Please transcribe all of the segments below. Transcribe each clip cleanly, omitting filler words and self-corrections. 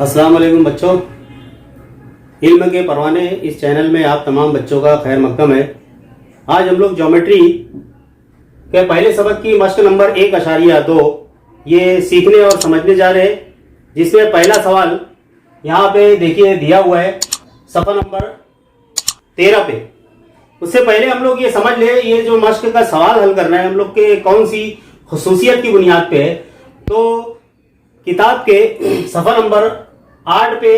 अस्सलाम वालेकुम बच्चों, इल्म के परवाने इस चैनल में आप तमाम बच्चों का खैर मकदम है। आज हम लोग ज्योमेट्री के पहले सबक की मश्क नंबर 1.2 ये सीखने और समझने जा रहे हैं, जिसमें पहला सवाल यहाँ पे देखिए दिया हुआ है सफ़ा नंबर 13 पे। उससे पहले हम लोग ये समझ ले, ये जो मश्क का सवाल हल करना है हम लोग के कौन सी खुसूसियत की बुनियाद पे है। तो किताब के सफ़ा नंबर 8 पे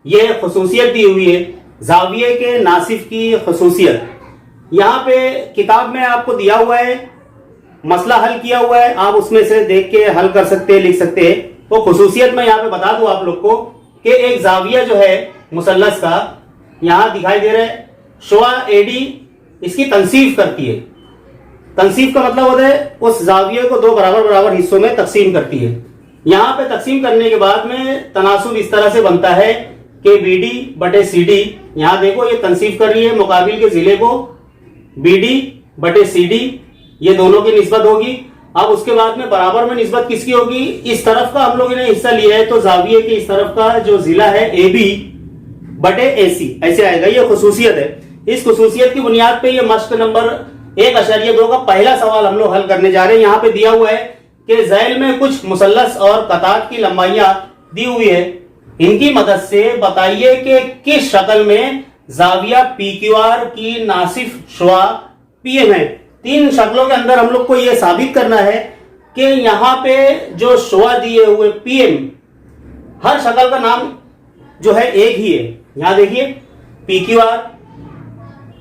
ये खुसूसियत दी हुई है, जाविये के नासिफ की खुसूसियत। यहाँ पे किताब में आपको दिया हुआ है, मसला हल किया हुआ है, आप उसमें से देख के हल कर सकते हैं, लिख सकते हैं। वो खुसूसियत मैं यहाँ पे बता दूं आप लोग को कि एक जाविया जो है मुसल्लस का, यहाँ दिखाई दे रहा है शुआ एडी, इसकी तनसीफ करती है। तनसीफ का मतलब होता है उस जाविये को दो बराबर बराबर हिस्सों में तकसीम करती है। यहाँ पे तकसीम करने के बाद में तनासुब इस तरह से बनता है कि BD बटे CD, यहाँ देखो ये तनसीफ कर रही है मुकाबिल के जिले को, BD बटे CD, ये दोनों की निस्बत होगी। अब उसके बाद में बराबर में निस्बत किसकी होगी, इस तरफ का हम लोगों ने हिस्सा लिया है तो जाविये के इस तरफ का जो जिला है AB बटे AC ऐसे आएगा। ये खुसूसियत है। इस खुसूसियत की बुनियाद पे ये मश्क नंबर 1.2 का पहला सवाल हम लोग हल करने जा रहे हैं। यहाँ पे दिया हुआ है कि ज़ैल में कुछ मुसल्लस और कतार की लंबाइयां दी हुई है, इनकी मदद से बताइए कि किस शक्ल में जाविया PQR की नासिफ शुआ PM है। तीन शक्लों के अंदर हम लोग को यह साबित करना है कि यहाँ पे जो शुआ दिए हुए PM, हर शक्ल का नाम जो है एक ही है। यहां देखिए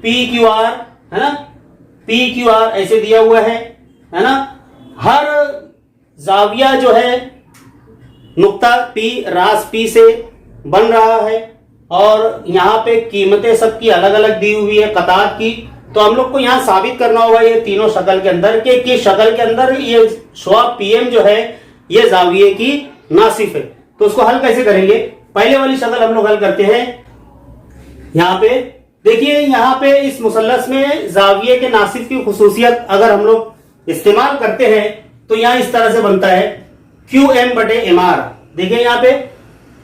PQR है ना, PQR ऐसे दिया हुआ है ना। हर जाविया जो है नुक्ता P रास P से बन रहा है और यहाँ पे कीमतें सबकी अलग अलग दी हुई है कतार की। तो हम लोग को यहाँ साबित करना होगा ये तीनों शक्ल के अंदर कि किस शक्ल के अंदर ये शुआ PM जो है ये जाविये की नासिफ है। तो उसको हल कैसे करेंगे, पहले वाली शक्ल हम लोग हल करते हैं। यहाँ पे देखिए, यहाँ पे इस मुसल्लस में जाविये के नासिफ की खुसूसियत अगर हम लोग इस्तेमाल करते हैं तो यहाँ इस तरह से बनता है QM बटे MR। देखिए यहाँ पे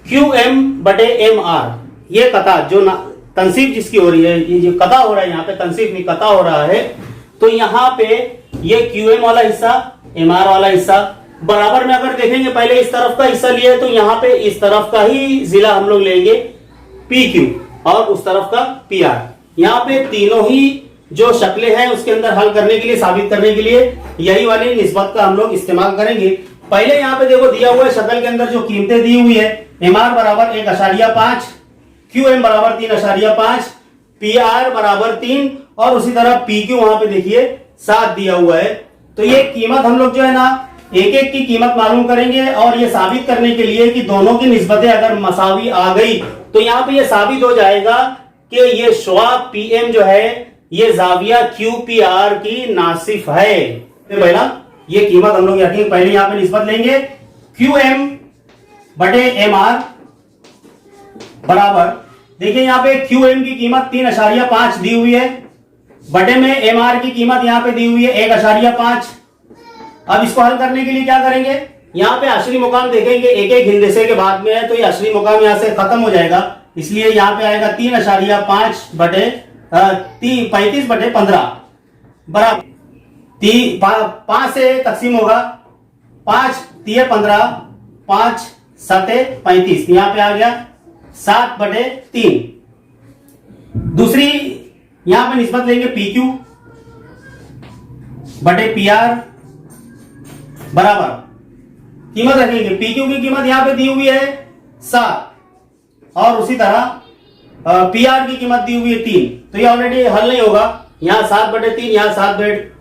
QM बटे MR, ये कतार जो तनसीफ जिसकी हो रही है, ये जो कता हो रहा है यहाँ पे तनसीफ नहीं कता हो रहा है, तो यहाँ पे ये QM वाला हिस्सा MR वाला हिस्सा बराबर में अगर देखेंगे, पहले इस तरफ का हिस्सा लिया है तो यहाँ पे इस तरफ का ही जिला हम लोग लेंगे PQ और उस तरफ का PR। यहाँ पे तीनों ही जो शक्लें हैं उसके अंदर हल करने के लिए, साबित करने के लिए यही वाली निस्बत का हम लोग इस्तेमाल करेंगे। पहले यहाँ पे देखो दिया हुआ है शक्ल के अंदर जो कीमतें दी हुई है, MR बराबर 1.5, QM बराबर 3.5, PR बराबर 3 और उसी तरह PQ वहां पे देखिए 7 दिया हुआ है। तो ये कीमत हम लोग जो है ना एक एक की कीमत मालूम करेंगे और ये साबित करने के लिए कि दोनों की निस्बतें अगर मसावी आ गई तो यहाँ पे ये साबित हो जाएगा कि ये शुआ PM जो है ये जाविया QPR की नासिफ है। तो पहला ये कीमत हम लोग रखेंगे, पहले यहाँ पे निस्बत लेंगे QM बटे MR बराबर, देखिए यहाँ पे QM की कीमत 3.5 दी हुई है, बटे में MR की कीमत यहाँ पे दी हुई है 1.5। अब इसको हल करने के लिए क्या करेंगे, यहाँ पे अशरी मुकाम देखेंगे एक एक हिंदसे के बाद में है तो ये अशरी मुकाम यहाँ से खत्म हो जाएगा, इसलिए यहाँ पे आएगा 3.5 बटे 35 बटे 15 बराबर 5 से तकसीम होगा, 5 3 15, 5 7 35, यहाँ पे आ गया 7 बटे 3। दूसरी यहाँ पे निस्बत लेंगे PQ बटे PR बराबर, कीमत रखेंगे PQ की कीमत यहाँ पे दी हुई है 7 और उसी तरह PR की कीमत दी हुई है 3। तो ये ऑलरेडी हल नहीं होगा, यहाँ 7 बटे 3, यहाँ 7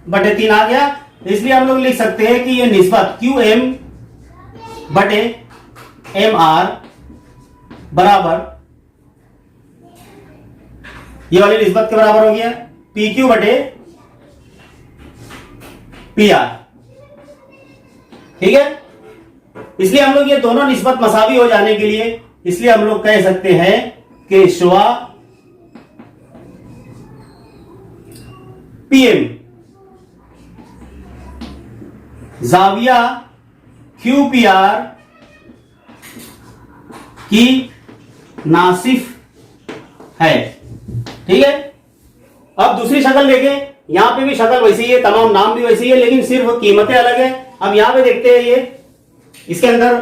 बटे 3 आ गया, इसलिए हम लोग लिख सकते हैं कि ये निस्बत QM बटे MR बराबर, ये वाली निस्बत के बराबर हो गया PQ बटे PR। ठीक है, इसलिए हम लोग ये दोनों निस्बत मसावी हो जाने के लिए, इसलिए हम लोग कह सकते हैं कि शुआ PM जाविया QPR की नासिफ है। ठीक है, अब दूसरी शक्ल देखें, यहां पे भी शक्ल वैसी ही है, तमाम नाम भी वैसी है, लेकिन सिर्फ कीमतें अलग है। अब यहां पे देखते हैं, ये इसके अंदर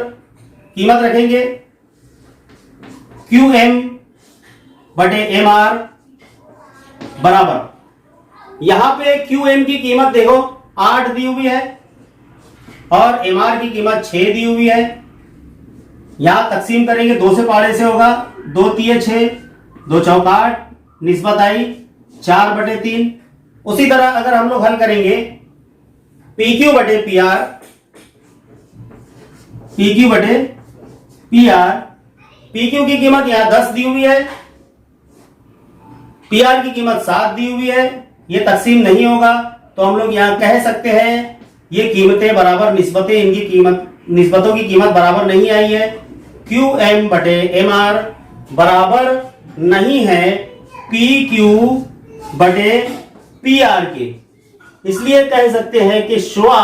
कीमत रखेंगे QM बटे MR बराबर, यहां पे QM की कीमत देखो 8 दी हुई है और MR की कीमत 6 दी हुई है। यहां तकसीम करेंगे, 2 से पाड़े से होगा, 2 तिये 6, 2 चौक 8, निस्बत आई 4 बटे 3। उसी तरह अगर हम लोग हल करेंगे PQ बटे PR, PQ बटे PR, PQ की कीमत यहां 10 दी हुई है, PR की कीमत 7 दी हुई है, ये तकसीम नहीं होगा, तो हम लोग यहां कह सकते हैं ये कीमतें बराबर निस्बतें, इनकी कीमत निस्बतों की कीमत बराबर नहीं आई है। QM बटे MR बराबर नहीं है PQ बटे PR के, इसलिए कह सकते हैं कि शुआ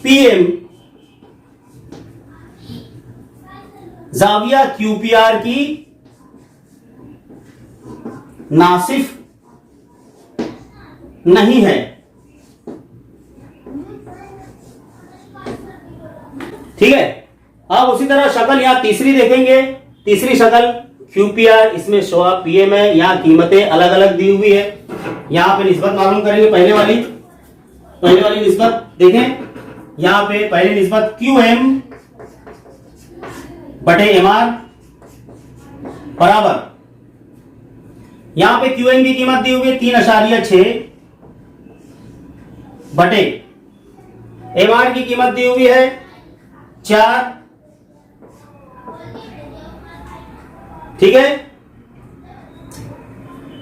PM जाविया QPR की नासिफ नहीं है। ठीक है, अब उसी तरह शक्ल यहां तीसरी देखेंगे, तीसरी शक्ल QPR, इसमें शुआ PM है, यहां कीमतें अलग अलग दी हुई है। यहां पे निस्बत मालूम करेंगे, पहले वाली निस्बत देखें, यहां पे पहली निस्बत QM बटे MR बराबर, यहां पे QM की कीमत दी हुई है 3.6 बटे MR की कीमत दी हुई है 4। ठीक है,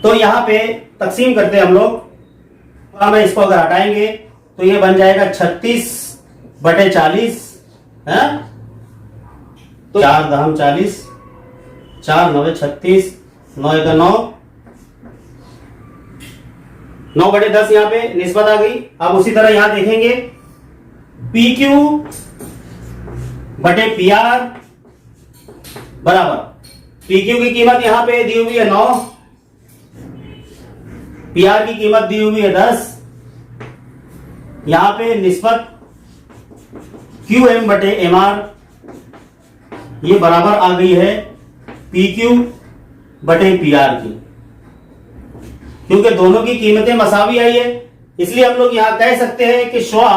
तो यहां पे तकसीम करते हैं हम लोग, मैं इसको अगर हटाएंगे तो ये बन जाएगा 36 बटे 40 है, तो 4 दहम 40, 4 9 36, 9 का 9, 9 बटे 10 यहां पे निस्बत आ गई। अब उसी तरह यहां देखेंगे PQ बटे PR बराबर, PQ की कीमत यहां पे दी हुई है 9, PR की कीमत दी हुई है 10, यहां पे निस्बत QM बटे MR ये बराबर आ गई है PQ बटे PR की, क्योंकि दोनों की कीमतें मसावी आई है, इसलिए हम लोग यहां कह सकते हैं कि शुआ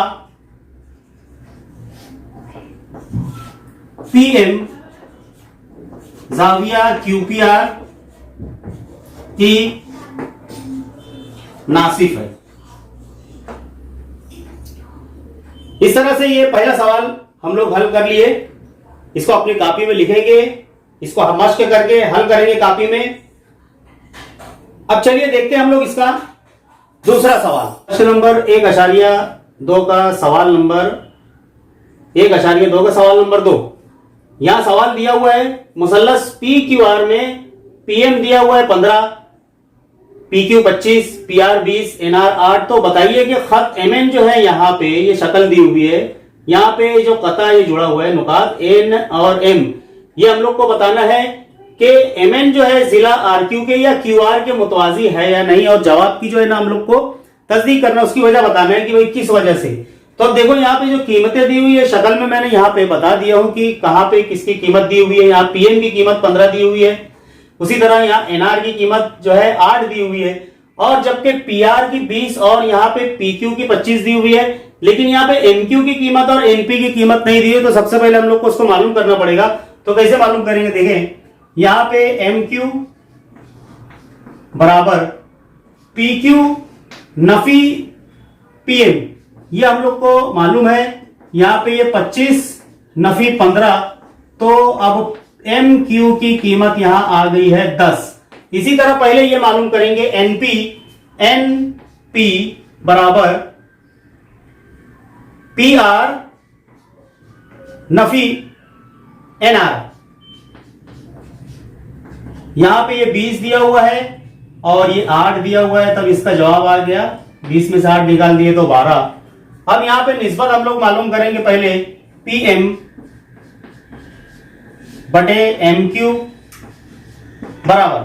PM जाविया QPR की नासिफ है। इस तरह से ये पहला सवाल हम लोग हल कर लिए, इसको अपनी कॉपी में लिखेंगे, इसको हम मश्क करके हल करेंगे कॉपी में। अब चलिए देखते हैं हम लोग इसका दूसरा सवाल, प्रश्न नंबर 1.2 का सवाल नंबर 1.2 का सवाल नंबर 2। यहां सवाल दिया हुआ है मुसल्लस PQR में PM दिया हुआ है 15, PQ 25, PR 20, NR 8। तो बताइए कि खत MN जो है यहाँ पे ये शक्ल दी हुई है, यहाँ पे जो कता ये जुड़ा हुआ है नुकात N और M, ये हम लोग को बताना है कि MN जो है जिला RQ के या QR के मुतवाजी है या नहीं, और जवाब की जो है ना हम लोग को तस्दीक करना, उसकी वजह बताना है कि भाई किस वजह से। तो अब देखो यहाँ पे जो कीमतें दी हुई है शक्ल में मैंने यहाँ पे बता दिया हूं कि कहां पे किसकी कीमत दी हुई है। यहाँ PM की कीमत 15 दी हुई है, उसी तरह यहाँ NR की कीमत जो है 8 दी हुई है, और जबकि PR की 20 और यहाँ पे PQ की 25 दी हुई है, लेकिन यहाँ पे MQ की कीमत और NP की कीमत नहीं दी है। तो सबसे पहले हम लोग को उसको मालूम करना पड़ेगा। तो कैसे मालूम करेंगे, देखें यहाँ पे MQ बराबर PQ नफी PM, ये हम लोग को मालूम है। यहाँ पे ये 25 नफी 15, तो अब MQ की कीमत यहां आ गई है 10। इसी तरह पहले ये मालूम करेंगे NP बराबर PR नफी NR, यहां पे ये 20 दिया हुआ है और ये 8 दिया हुआ है, तब इसका जवाब आ गया। 20 में से 8 निकाल दिए तो 12। अब यहां पे निस्बत हम लोग मालूम करेंगे पहले PM बटे MQ बराबर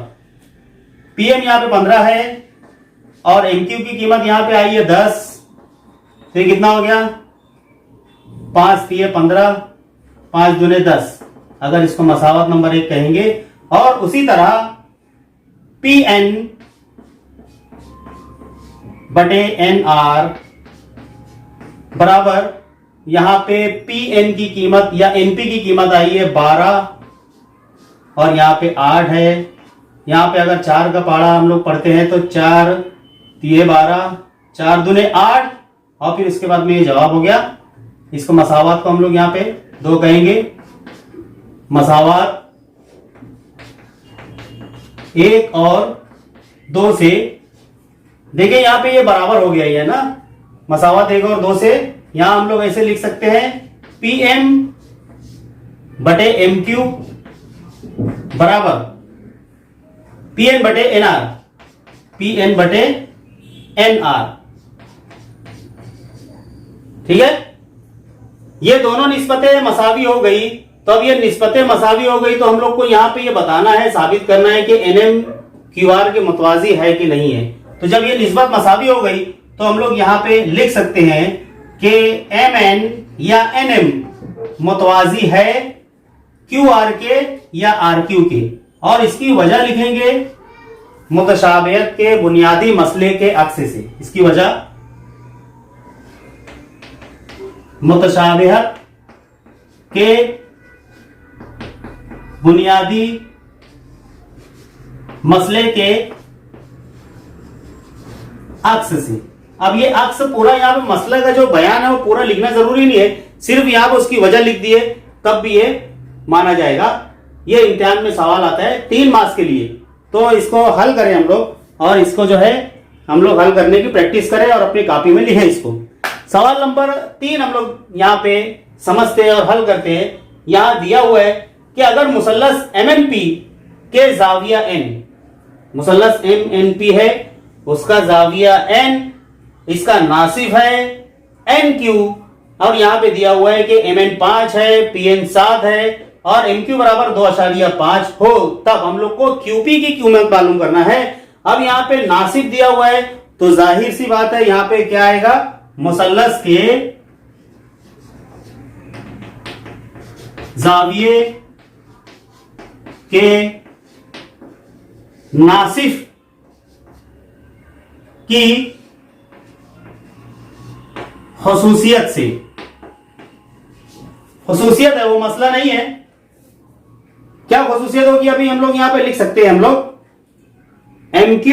PM यहां पे 15 है और MQ की कीमत यहां पे आई है 10, तो ये कितना हो गया 5 3 15, 5 दूने 10, अगर इसको मसावत नंबर 1 कहेंगे। और उसी तरह PN बटे NR बराबर यहां पे PN की कीमत या NP की कीमत आई है 12 और यहां पे 8 है। यहां पे अगर 4 का पहाड़ा हम लोग पढ़ते हैं तो 4 3 12, 4 दूने 8 और फिर इसके बाद में ये जवाब हो गया। इसको मसावत को हम लोग यहां पे 2 कहेंगे। मसावत 1 और 2 से, देखिए यहां पे ये बराबर हो गया है ना, मसावत 1 और 2 से। यहां हम लोग ऐसे लिख सकते हैं PM बटे MQ बराबर PN बटे NR, PN बटे NR। ठीक है, ये दोनों निस्बतें मसावी हो गई। तो अब ये निस्बतें मसावी हो गई तो हम लोग को यहां पे ये बताना है, साबित करना है कि NM QR के मुतवाजी है कि नहीं है। तो जब ये निस्बत मसावी हो गई तो हम लोग यहां पे लिख सकते हैं कि MN या NM मुतवाजी है QR के या RQ के, और इसकी वजह लिखेंगे मुतशाबियत के बुनियादी मसले के अक्स से। इसकी वजह मुतशाबिहत के बुनियादी मसले के अक्स से। अब ये अक्स पूरा यहां पे मसला का जो बयान है वो पूरा लिखना जरूरी नहीं है, सिर्फ यहां पे उसकी वजह लिख दिए तब भी ये माना जाएगा। ये इम्तिहान में सवाल आता है 3 मार्क्स के लिए, तो इसको हल करें हम लोग और इसको जो है हम लोग हल करने की प्रैक्टिस करें और अपनी कॉपी में लिखें इसको। सवाल नंबर 3 हम लोग यहां पे समझते हैं और हल करते हैं। यहां दिया हुआ है कि अगर मुसल्लस MNP के जाविया N, मुसल्लस MNP है उसका जाविया N, इसका नासिफ है NQ, और यहां पे दिया हुआ है कि MN 5 है, PN 7 है और MQ बराबर 2.5 हो, तब हम लोग को QP की कीमत मालूम करना है। अब यहां पे नासिफ दिया हुआ है तो जाहिर सी बात है यहां पे क्या आएगा, मुसल्लस के जाविये के नासिफ की खुसूसियत से, खुसूसियत है वो मसला नहीं है, क्या खुसूसियत होगी अभी हम लोग यहां पे लिख सकते हैं। हम लोग MQ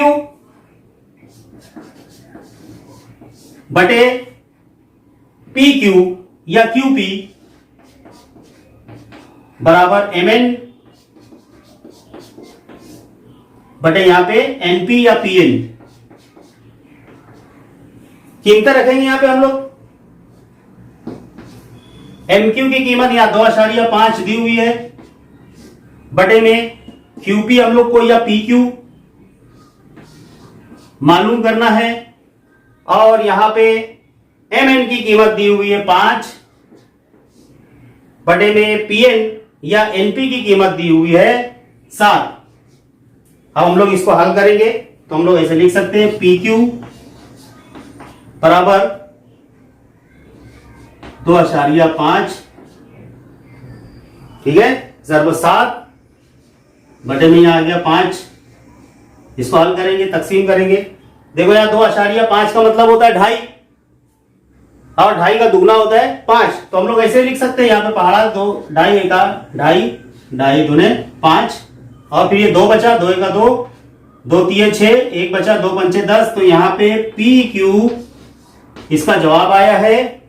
बटे PQ या QP बराबर MN बटे यहां पे NP या PN कीमतें रखेंगे यहां पे हम लोग। MQ की कीमत यहां 2.5 दी हुई है, बटे में QP हम लोग को या PQ मालूम करना है, और यहां पे MN की कीमत दी हुई है 5, बटे में PN या NP की कीमत दी हुई है 7। अब हम लोग इसको हल करेंगे तो हम लोग ऐसे लिख सकते हैं PQ बराबर 2.5, ठीक है, ज़रब 7 बटे में यहां आ गया 5। इसको हल करेंगे, तकसीम करेंगे। देखो यहां 2.5 का मतलब होता है 2.5 और 2.5 का दुगना होता है 5, तो हम लोग ऐसे लिख सकते हैं। यहां पे पहाड़ा 2 2.5 का 2.5, 2.5 दूने 5 और फिर ये 2 बचा, 2 का 2, 2 3 6, 1 बचा, 2 पंचे 10, तो यहां पे PQ इसका जवाब आया है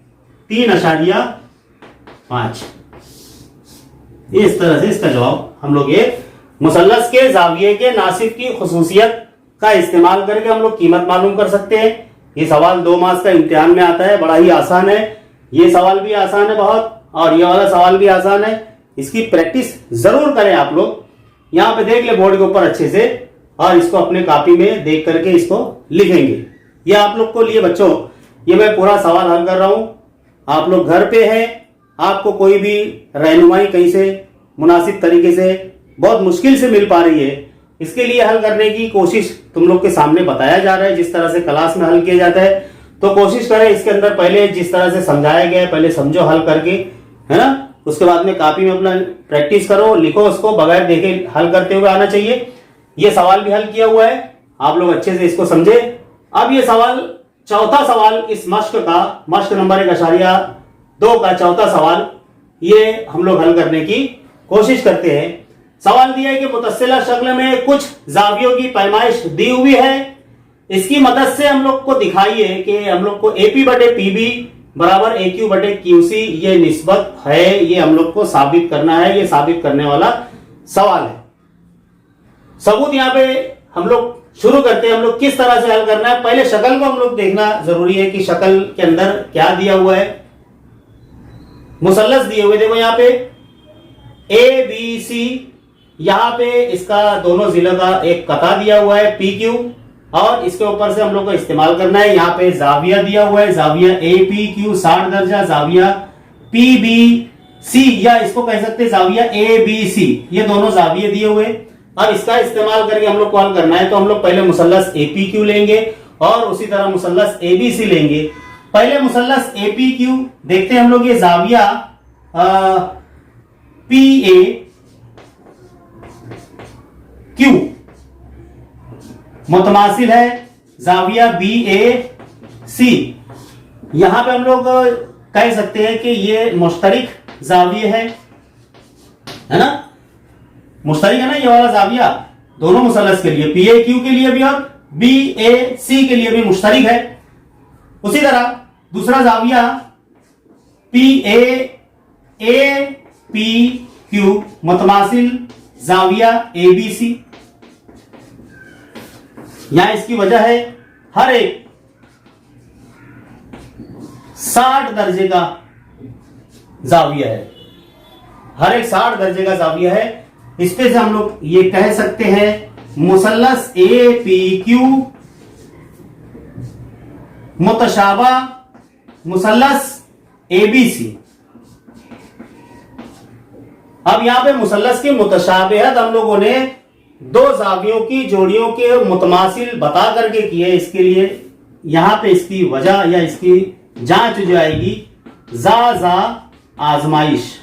3.5। इस तरह से इसका जवाब हम लोग ये मुसल्लस के जाविये के नासिफ की खुसूसियत का इस्तेमाल करके हम लोग कीमत मालूम कर सकते हैं। ये सवाल 2 मार्क्स का इम्तिहान में आता है, बड़ा ही आसान है। ये सवाल भी आसान है बहुत, और ये वाला सवाल भी आसान है। इसकी प्रैक्टिस जरूर करें आप लोग। यहां पे देख ले बोर्ड के ऊपर अच्छे से, और इसको अपने कॉपी में देख करके इसको लिखेंगे। ये आप लोग को लिए बच्चों, ये मैं पूरा सवाल हल कर रहा हूं, आप लोग घर पे हैं आपको कोई भी रहनुमाई कहीं से मुनासिब तरीके से बहुत मुश्किल से मिल पा रही है, इसके लिए हल करने की कोशिश तुम लोग के सामने बताया जा रहा है। जिस तरह से क्लास में हल किया जाता है, तो कोशिश करें इसके अंदर पहले जिस तरह से समझाया गया है पहले समझो हल करके, है ना। उसके बाद में कॉपी में अपना प्रैक्टिस करो, लिखो, उसको बगैर देखे हल करते हुए आना चाहिए। ये सवाल भी हल किया हुआ है, आप लोग अच्छे से इसको समझे। अब ये सवाल, चौथा सवाल इस मश्क का, मश्क नंबर 1.2 का चौथा सवाल, ये हम लोग हल करने की कोशिश करते हैं। सवाल दिया है कि मुतस्सिला शक्ल में कुछ जावियों की पैमाइश दी हुई है, इसकी मदद से हम लोग को दिखाइए कि हम लोग को AP बटे PB बराबर AQ बटे QC ये निस्बत है, ये हम लोग को साबित करना है। ये साबित करने वाला सवाल है। सबूत यहाँ पे हम लोग शुरू करते हैं। हम लोग किस तरह से हल करना है, पहले शक्ल को हम लोग देखना जरूरी है कि शक्ल के अंदर क्या दिया हुआ है। मुसल्लस दिए हुए, देखो यहाँ पे ABC, यहाँ पे इसका दोनों जिलों का एक कता दिया हुआ है PQ, और इसके ऊपर से हम लोग को इस्तेमाल करना है। यहाँ पे जाविया दिया हुआ है, जाविया APQ 60 दर्जा, जाविया PBC या इसको कह सकते हैं जाविया ABC, ये दोनों जाविये दिए हुए। अब इसका इस्तेमाल करके हम लोग को हल करना है, तो हम लोग पहले मुसल्लस APQ लेंगे और उसी तरह मुसल्लस ABC लेंगे। पहले मुसल्लस APQ देखते हैं हम लोग। ये जाविया PAQ मुतमासिल है जाविया BAC। यहां पे हम लोग कह सकते हैं कि ये मुश्तरिक जाविया है ना, मुश्तरिक है ना ये वाला जाविया दोनों मुसल्लस के लिए, PAQ के लिए भी और BAC के लिए भी मुश्तरिक है। उसी तरह दूसरा जाविया PAAPQ मुतमासिल जाविया ABC। यहां इसकी वजह है हर एक 60 दर्जे का जाविया है, हर एक 60 दर्जे का जाविया है। इस पे से हम लोग ये कह सकते हैं मुसल्लस APQ मुतशाबा मुसल्लस ABC। अब यहां पे मुसल्लस की मुतशाबहत हम लोगों ने दो जावियों की जोड़ियों के मुतमासिल बता करके किए। इसके लिए यहां पे इसकी वजह या इसकी जांच जो आएगी जा आजमाइश,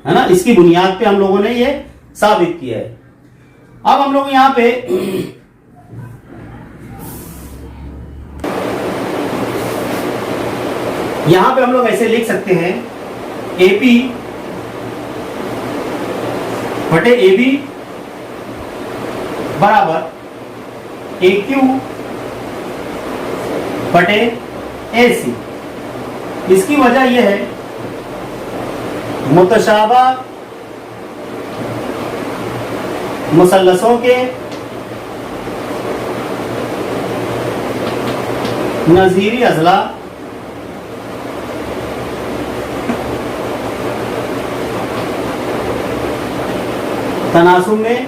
है ना, इसकी बुनियाद पे हम लोगों ने ये साबित किया है। अब हम लोग यहां पे हम लोग ऐसे लिख सकते हैं AP बटे AB बराबर AQ बटे AC। इसकी वजह यह है मुतशाबा मुसल्लसों के नजीरी अजला तनासुब में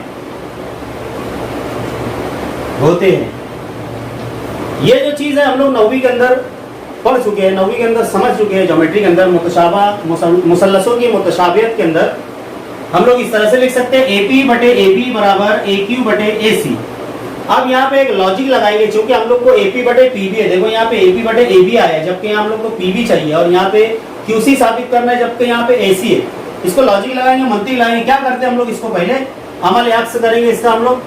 होते हैं। ये जो चीज है हम लोग 9वीं के अंदर पढ़ चुके हैं, 9वीं के अंदर समझ चुके हैं। ज्योमेट्री के अंदर मुतशाबा मुसल्लसों की मुतशाबियत के अंदर हम लोग इस तरह से लिख सकते हैं AP बटे AB बराबर AQ बटे AC। अब यहाँ पे एक लॉजिक लगाएंगे, क्योंकि हम लोग को AP बटे PB है। देखो यहाँ पे AP बटे AB आया है, जबकि यहाँ हम लोग को PB चाहिए, और यहाँ पे QC साबित करना है, जबकि यहाँ पे AC है। इसको लॉजिक लगाएंगे, मंतिक लगाएंगे। क्या करते हैं हम लोग, इसको पहले अमल अक्स करेंगे। इसका हम लोग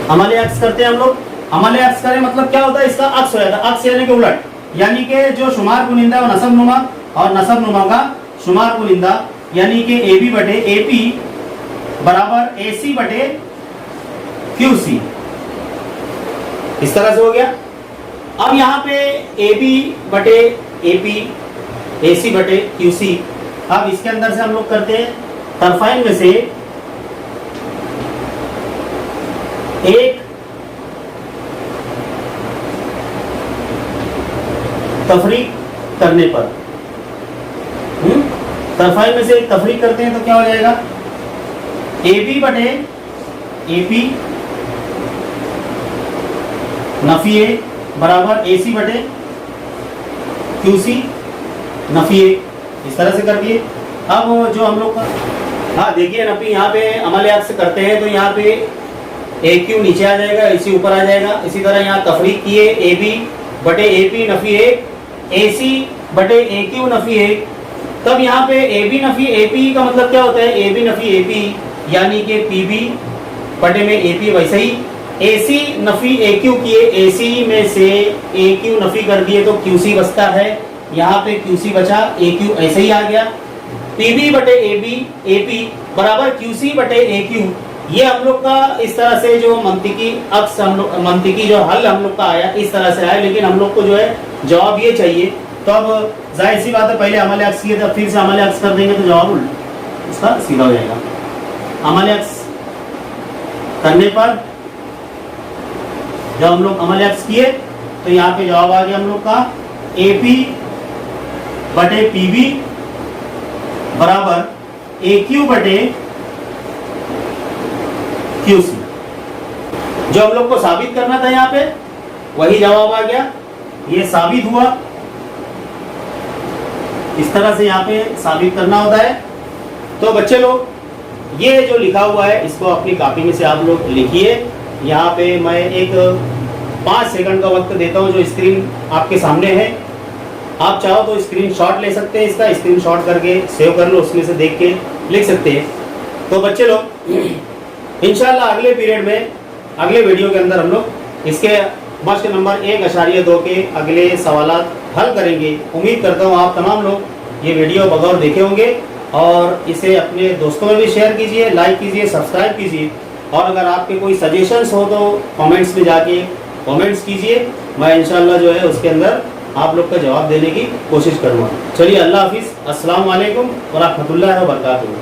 अमल अक्स करते हैं। हम लोग अमल अक्स करें मतलब क्या होता है, इसका अक्स हो जाता है। अक्स यानी कि उलट, यानी कि जो शुमार कुनिंदा वो नसब नुमा, और नसब नुमा का शुमार कुनिंदा, यानी कि AB बटे AP बराबर AC बटे QC। इस तरह से हो गया। अब यहाँ पे AB बटे AP AC बटे QC। अब इसके अंदर से हम लोग करते हैं तरफाइन में से एक तफरीक करने पर, तरफाइन में से एक तफरीक करते हैं तो क्या हो जाएगा, AB बटे AP नफी A बराबर AC बटे QC। नफी ए, इस तरह से कर दिए। अब जो हम लोग का, हाँ देखिए नफी यहाँ पे अमल अक्स करते हैं तो यहाँ पे ए क्यू नीचे आ जाएगा, इसी ऊपर आ जाएगा। इसी तरह यहाँ तफरीक किए ए बी बटे ए पी नफी ए, ए सी बटे ए क्यू नफी ए। तब यहाँ पे ए बी नफी ए पी का मतलब क्या होता है, ए बी नफी ए पी यानी कि पी बी बटे में ए पी। वैसे ही ए सी नफी ए क्यू किए, ए सी में से ए क्यू नफी कर दिए तो क्यू सी बचता है, यहाँ पे क्यू सी बचा, ए क्यू ऐसे ही आ गया। पी बी बटे ए बी ए पी बराबर क्यू सी बटे ए क्यू। ये हम लोग का इस तरह से जो मंतिकी अक्स हम लोग, मंतिकी जो हल हम लोग का आया इस तरह से आया। लेकिन हम लोग को जो है जवाब ये चाहिए, तो अब जाहिर सी बात है पहले अमल अक्स किए थे, फिर से अमल अक्स कर देंगे तो जवाब उसका सीधा हो जाएगा। अमल अक्स करने पर जब हम लोग अमल अक्स किए तो यहाँ पे जवाब आ गया हम लोग का ए पी बटे पी बी बराबर ए क्यू बटे क्यू सी। जो हम लोग को साबित करना था यहाँ पे वही जवाब आ गया, ये साबित हुआ। इस तरह से यहाँ पे साबित करना होता है। तो बच्चे लोग ये जो लिखा हुआ है इसको अपनी कॉपी में से आप लोग लिखिए। यहाँ पे मैं एक 5 सेकंड का वक्त देता हूँ, जो स्क्रीन आपके सामने है। आप चाहो तो स्क्रीनशॉट ले सकते हैं, इसका स्क्रीनशॉट करके सेव कर लो, उसमें से देख के लिख सकते हैं। तो बच्चे लोग इंशाल्लाह अगले पीरियड में, अगले वीडियो के अंदर हम लोग इसके मश्क नंबर 1.2 के अगले सवालात हल करेंगे। उम्मीद करता हूँ आप तमाम लोग ये वीडियो बगौर देखे होंगे और इसे अपने दोस्तों में भी शेयर कीजिए, लाइक कीजिए, सब्सक्राइब कीजिए। और अगर आपके कोई सजेशंस हो तो कमेंट्स में जाके कमेंट्स कीजिए। मैं इंशाल्लाह जो है उसके अंदर आप लोग का जवाब देने की कोशिश करूँगा। चलिए, अल्लाह हाफिज़, अस्सलाम वालेकुम व रहमतुल्लाहि व बरकातुहू।